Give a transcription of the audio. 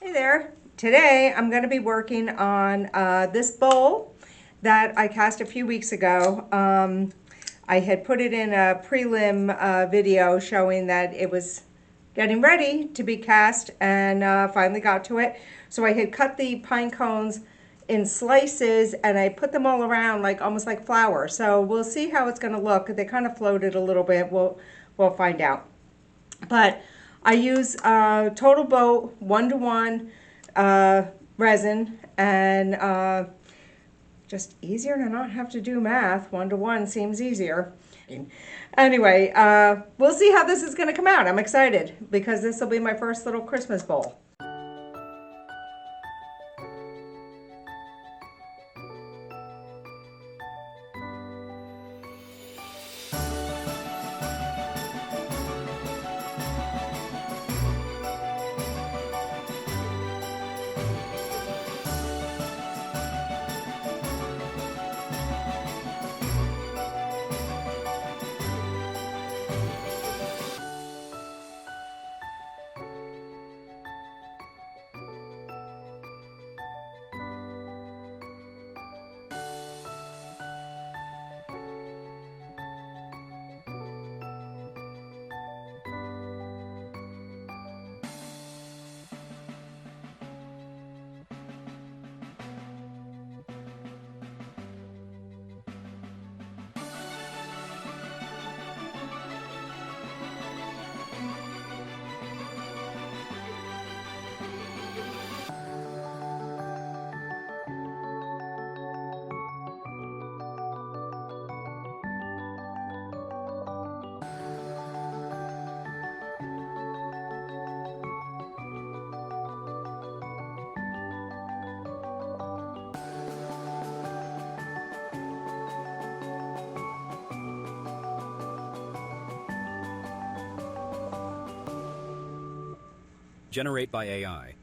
Hey there. Today I'm going to be working on this bowl that I cast a few weeks ago. I had put it in a prelim video showing that it was getting ready to be cast and finally got to it. So I had cut the pine cones in slices and I put them all around like almost like flour. So we'll see how it's going to look. They kind of floated a little bit. We'll find out. But I use Total Boat 1-to-1 resin, and just easier to not have to do math. 1-to-1 seems easier. Anyway, we'll see how this is going to come out. I'm excited because this will be my first little Christmas bowl. Generate by AI.